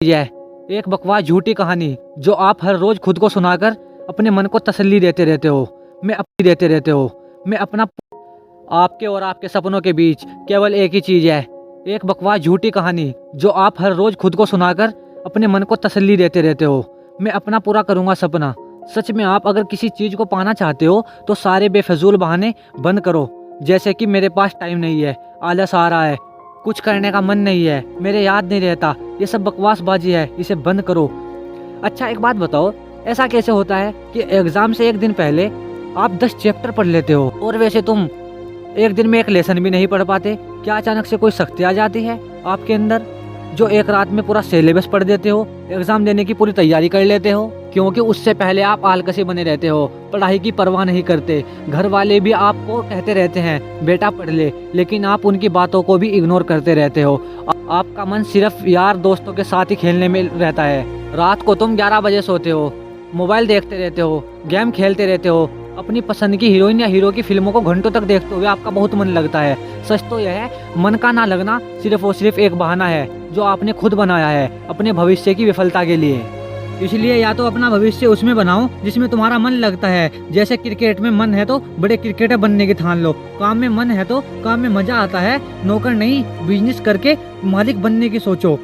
है एक बकवास झूठी कहानी जो आप हर रोज खुद को सुनाकर अपने मन को तसल्ली देते रहते हो। मैं अपना आपके और आपके सपनों के बीच केवल एक ही चीज़ है, एक बकवास झूठी कहानी जो आप हर रोज खुद को सुनाकर अपने मन को तसल्ली देते रहते हो। मैं अपना पूरा करूँगा सपना। सच में आप अगर किसी चीज़ को पाना चाहते हो तो सारे बेफजूल बहाने बंद करो, जैसे कि मेरे पास टाइम नहीं है, आलस आ रहा है, कुछ करने का मन नहीं है, मेरे याद नहीं रहता, ये सब बकवासबाजी है, इसे बंद करो। अच्छा एक बात बताओ, ऐसा कैसे होता है कि एग्ज़ाम से एक दिन पहले आप 10 चैप्टर पढ़ लेते हो और वैसे तुम एक दिन में एक लेसन भी नहीं पढ़ पाते? क्या अचानक से कोई शक्ति आ जाती है आपके अंदर जो एक रात में पूरा सिलेबस पढ़ देते हो, एग्ज़ाम देने की पूरी तैयारी कर लेते हो? क्योंकि उससे पहले आप आलकसी बने रहते हो, पढ़ाई की परवाह नहीं करते। घर वाले भी आपको कहते रहते हैं बेटा पढ़ ले, लेकिन आप उनकी बातों को भी इग्नोर करते रहते हो। आपका मन सिर्फ यार दोस्तों के साथ ही खेलने में रहता है। रात को तुम 11 बजे सोते हो, मोबाइल देखते रहते हो, गेम खेलते रहते हो, अपनी पसंद की हीरोइन या हीरो की फिल्मों को घंटों तक देखते हुए आपका बहुत मन लगता है। सच तो यह है, मन का ना लगना सिर्फ और सिर्फ एक बहाना है जो आपने खुद बनाया है अपने भविष्य की विफलता के लिए। इसलिए या तो अपना भविष्य उसमें बनाओ जिसमें तुम्हारा मन लगता है। जैसे क्रिकेट में मन है तो बड़े क्रिकेटर बनने की ठान लो, काम में मन है तो काम में मजा आता है, नौकर नहीं बिजनेस करके मालिक बनने की सोचो,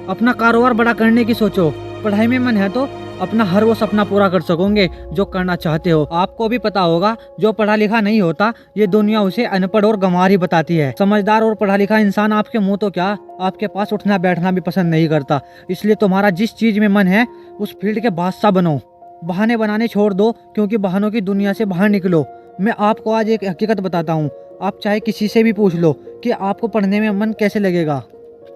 अपना कारोबार बड़ा करने की सोचो। पढ़ाई में मन है तो अपना हर वो सपना पूरा कर सकोगे जो करना चाहते हो। आपको भी पता होगा जो पढ़ा लिखा नहीं होता ये दुनिया उसे अनपढ़ और गंवार ही बताती है। समझदार और पढ़ा लिखा इंसान आपके मुंह तो क्या आपके पास उठना बैठना भी पसंद नहीं करता। इसलिए तुम्हारा जिस चीज में मन है उस फील्ड के बादशाह बनो, बहाने बनाने छोड़ दो, क्योंकि बहानों की दुनिया से बाहर निकलो। मैं आपको आज एक हकीकत बताता हूँ, आप चाहे किसी से भी पूछ लो कि आपको पढ़ने में मन कैसे लगेगा,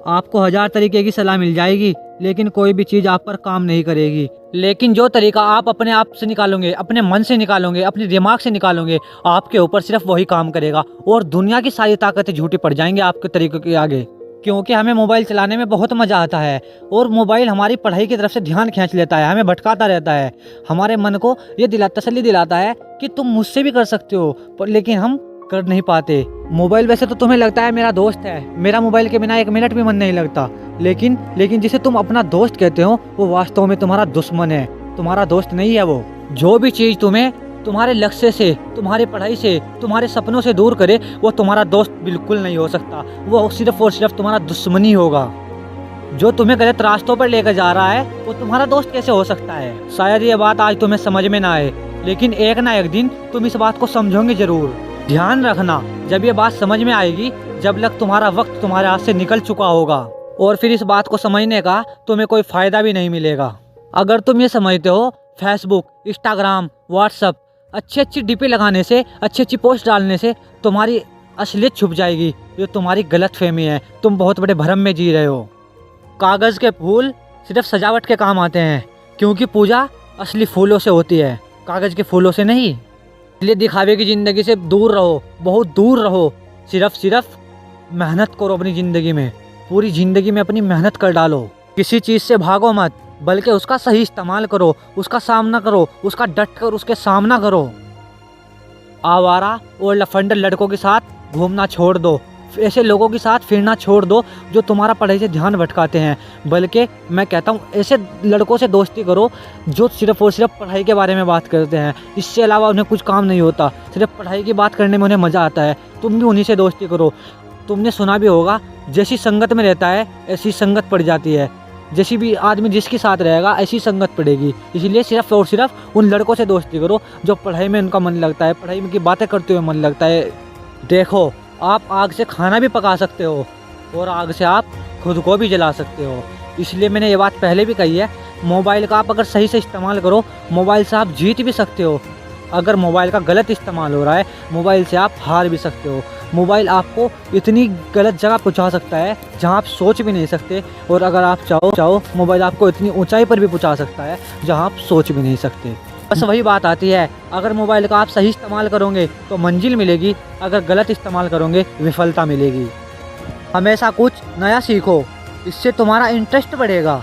आपको 1000 तरीके की सलाह मिल जाएगी, लेकिन कोई भी चीज़ आप पर काम नहीं करेगी। लेकिन जो तरीका आप अपने आप से निकालोगे, अपने मन से निकालोगे, अपने दिमाग से निकालोगे, आपके ऊपर सिर्फ वही काम करेगा और दुनिया की सारी ताकतें झूठी पड़ जाएंगी आपके तरीकों के आगे। क्योंकि हमें मोबाइल चलाने में बहुत मज़ा आता है और मोबाइल हमारी पढ़ाई की तरफ से ध्यान खींच लेता है, हमें भटकाता रहता है, हमारे मन को ये तसल्ली दिलाता है कि तुम मुझसे भी कर सकते हो, लेकिन हम कर नहीं पाते। मोबाइल वैसे तो तुम्हें लगता है मेरा दोस्त है, मेरा मोबाइल के बिना 1 मिनट भी मन नहीं लगता, लेकिन जिसे तुम अपना दोस्त कहते हो वो वास्तव में तुम्हारा दुश्मन है, तुम्हारा दोस्त नहीं है वो। जो भी चीज़ तुम्हें तुम्हारे लक्ष्य से, तुम्हारी पढ़ाई से, तुम्हारे सपनों से दूर करे वो तुम्हारा दोस्त बिल्कुल नहीं हो सकता, वो सिर्फ और सिर्फ तुम्हारा दुश्मन ही होगा। जो तुम्हें गलत रास्तों पर लेकर जा रहा है वो तुम्हारा दोस्त कैसे हो सकता है? शायद ये बात आज तुम्हें समझ में ना आए, लेकिन एक ना एक दिन तुम इस बात को समझोगे जरूर। ध्यान रखना, जब ये बात समझ में आएगी जब लग तुम्हारा वक्त तुम्हारे हाथ से निकल चुका होगा, और फिर इस बात को समझने का तुम्हें कोई फ़ायदा भी नहीं मिलेगा। अगर तुम ये समझते हो फेसबुक, इंस्टाग्राम, व्हाट्सअप अच्छी अच्छी डीपी लगाने से, अच्छी अच्छी पोस्ट डालने से तुम्हारी असलियत छुप जाएगी, ये तुम्हारी गलतफहमी है, तुम बहुत बड़े भ्रम में जी रहे हो। कागज़ के फूल सिर्फ सजावट के काम आते हैं, क्योंकि पूजा असली फूलों से होती है, कागज़ के फूलों से नहीं। इसलिए दिखावे की ज़िंदगी से दूर रहो, बहुत दूर रहो। सिर्फ मेहनत करो अपनी ज़िंदगी में, पूरी ज़िंदगी में अपनी मेहनत कर डालो। किसी चीज़ से भागो मत, बल्कि उसका सही इस्तेमाल करो, उसका सामना करो, उसका डट कर उसके सामना करो। आवारा और लफंडर लड़कों के साथ घूमना छोड़ दो, ऐसे लोगों के साथ फिरना छोड़ दो जो तुम्हारा पढ़ाई से ध्यान भटकाते हैं। बल्कि मैं कहता हूँ ऐसे लड़कों से दोस्ती करो जो सिर्फ और सिर्फ पढ़ाई के बारे में बात करते हैं, इससे अलावा उन्हें कुछ काम नहीं होता, सिर्फ पढ़ाई की बात करने में उन्हें मज़ा आता है। तुम भी उन्हीं से दोस्ती करो। तुमने सुना भी होगा जैसी संगत में रहता है ऐसी संगत पड़ जाती है, जैसी भी आदमी जिसके साथ रहेगा ऐसी संगत पड़ेगी। इसलिए सिर्फ और सिर्फ उन लड़कों से दोस्ती करो जो पढ़ाई में उनका मन लगता है, पढ़ाई की बातें करते हुए मन लगता है। देखो, आप आग से खाना भी पका सकते हो और आग से आप खुद को भी जला सकते हो। इसलिए मैंने ये बात पहले भी कही है, मोबाइल का आप अगर सही से इस्तेमाल करो, मोबाइल से आप जीत भी सकते हो। अगर मोबाइल का गलत इस्तेमाल हो रहा है, मोबाइल से आप हार भी सकते हो। मोबाइल आपको इतनी गलत जगह पहुंचा सकता है जहां आप सोच भी नहीं सकते, और अगर आप चाहो मोबाइल आपको इतनी ऊंचाई पर भी पहुंचा सकता है जहां आप सोच भी नहीं सकते। बस वही बात आती है, अगर मोबाइल का आप सही इस्तेमाल करोगे तो मंजिल मिलेगी, अगर गलत इस्तेमाल करोगे विफलता मिलेगी। हमेशा कुछ नया सीखो, इससे तुम्हारा इंटरेस्ट बढ़ेगा।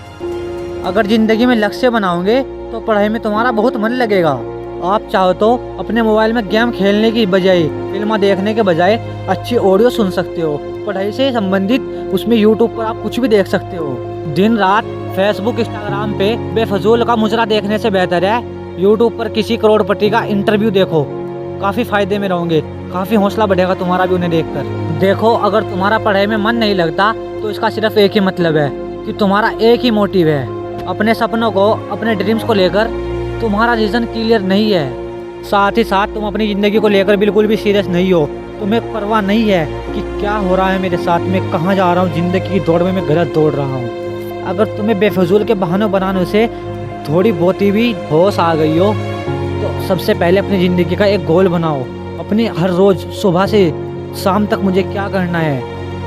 अगर ज़िंदगी में लक्ष्य बनाओगे तो पढ़ाई में तुम्हारा बहुत मन लगेगा। आप चाहो तो अपने मोबाइल में गेम खेलने की बजाय, फिल्म देखने के बजाय अच्छी ऑडियो सुन सकते हो। पढ़ाई से संबंधित उसमें यूट्यूब पर आप कुछ भी देख सकते हो। दिन रात फेसबुक इंस्टाग्राम पे बेफजूल का मुजरा देखने से बेहतर है यूट्यूब पर किसी करोड़पति का इंटरव्यू देखो। काफ़ी फायदे में रहोगे, काफ़ी हौसला बढ़ेगा तुम्हारा भी उन्हें देखकर। देखो, अगर तुम्हारा पढ़ाई में मन नहीं लगता तो इसका सिर्फ एक ही मतलब है कि तुम्हारा एक ही मोटिव है, अपने सपनों को, अपने ड्रीम्स को लेकर तुम्हारा रीज़न क्लियर नहीं है। साथ ही साथ तुम अपनी ज़िंदगी को लेकर बिल्कुल भी सीरियस नहीं हो। तुम्हें परवाह नहीं है कि क्या हो रहा है मेरे साथ, मैं कहाँ जा रहा हूँ, ज़िंदगी की दौड़ में मैं गलत दौड़ रहा हूँ। अगर तुम्हें बेफजूल के बहाने बनाने से थोड़ी बहुत ही भी होश आ गई हो तो सबसे पहले अपनी ज़िंदगी का एक गोल बनाओ। अपनी हर रोज़ सुबह से शाम तक मुझे क्या करना है,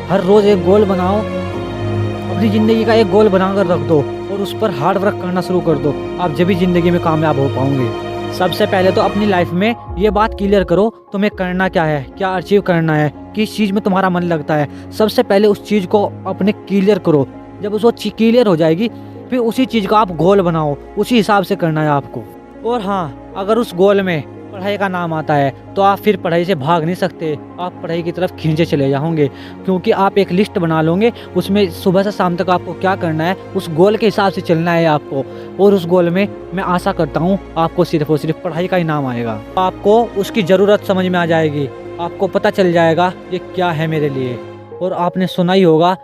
हर रोज़ एक गोल बनाओ। अपनी ज़िंदगी का एक गोल बनाकर रख दो और उस पर हार्ड वर्क करना शुरू कर दो। आप जब भी ज़िंदगी में कामयाब हो पाओगे। सबसे पहले तो अपनी लाइफ में ये बात क्लियर करो तुम्हें करना क्या है, क्या अचीव करना है, किस चीज़ में तुम्हारा मन लगता है। सबसे पहले उस चीज़ को अपने क्लियर करो। जब वो चीज़ क्लियर हो जाएगी फिर उसी चीज़ का आप गोल बनाओ, उसी हिसाब से करना है आपको। और हाँ, अगर उस गोल में पढ़ाई का नाम आता है तो आप फिर पढ़ाई से भाग नहीं सकते, आप पढ़ाई की तरफ खींचे चले जाओगे, क्योंकि आप एक लिस्ट बना लोगे। उसमें सुबह से शाम तक आपको क्या करना है, उस गोल के हिसाब से चलना है आपको। और उस गोल में मैं आशा करता हूँ आपको सिर्फ और सिर्फ पढ़ाई का ही नाम आएगा। आपको उसकी ज़रूरत समझ में आ जाएगी, आपको पता चल जाएगा ये क्या है मेरे लिए। और आपने सुना ही होगा,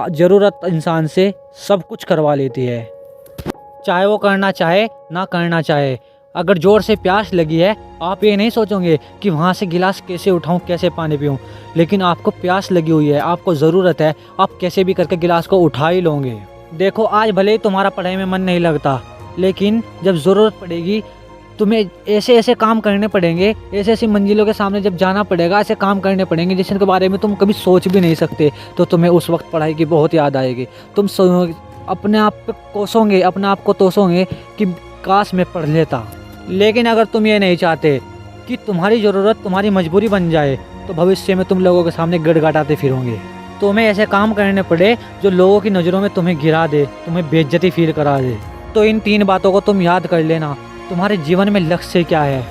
ज़रूरत इंसान से सब कुछ करवा लेती है, चाहे वो करना चाहे ना करना चाहे। अगर ज़ोर से प्यास लगी है, आप ये नहीं सोचोगे कि वहाँ से गिलास कैसे उठाऊं, कैसे पानी पीऊं, लेकिन आपको प्यास लगी हुई है, आपको ज़रूरत है, आप कैसे भी करके गिलास को उठा ही लोगे। देखो, आज भले ही तुम्हारा पढ़ाई में मन नहीं लगता, लेकिन जब ज़रूरत पड़ेगी तुम्हें ऐसे ऐसे काम करने पड़ेंगे, ऐसे ऐसी मंजिलों के सामने जब जाना पड़ेगा, ऐसे काम करने पड़ेंगे जिसके बारे में तुम कभी सोच भी नहीं सकते, तो तुम्हें उस वक्त पढ़ाई की बहुत याद आएगी। तुम अपने आप पे कोसोगे, अपने आप को तोसोगे कि काश मैं पढ़ लेता। लेकिन अगर तुम ये नहीं चाहते कि तुम्हारी ज़रूरत तुम्हारी मजबूरी बन जाए तो भविष्य में तुम लोगों के सामने गड़गड़ाते फिरोगे। तुम्हें ऐसे काम करने पड़े जो लोगों की नज़रों में तुम्हें गिरा दे, तुम्हें बेइज्जती फील करा दे। तो इन 3 बातों को तुम याद कर लेना। तुम्हारे जीवन में लक्ष्य क्या है,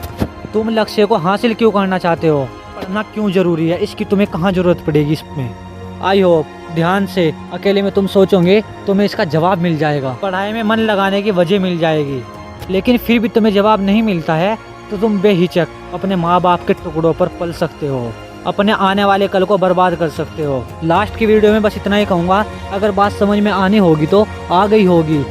तुम लक्ष्य को हासिल क्यों करना चाहते हो, पढ़ना क्यों ज़रूरी है, इसकी तुम्हें कहाँ ज़रूरत पड़ेगी इसमें। आई होप ध्यान से अकेले में तुम सोचोगे तुम्हें इसका जवाब मिल जाएगा, पढ़ाई में मन लगाने की वजह मिल जाएगी। लेकिन फिर भी तुम्हें जवाब नहीं मिलता है तो तुम बेहिचक अपने माँ बाप के टुकड़ों पर पल सकते हो, अपने आने वाले कल को बर्बाद कर सकते हो। लास्ट की वीडियो में बस इतना ही कहूँगा, अगर बात समझ में आनी होगी तो आ गई होगी।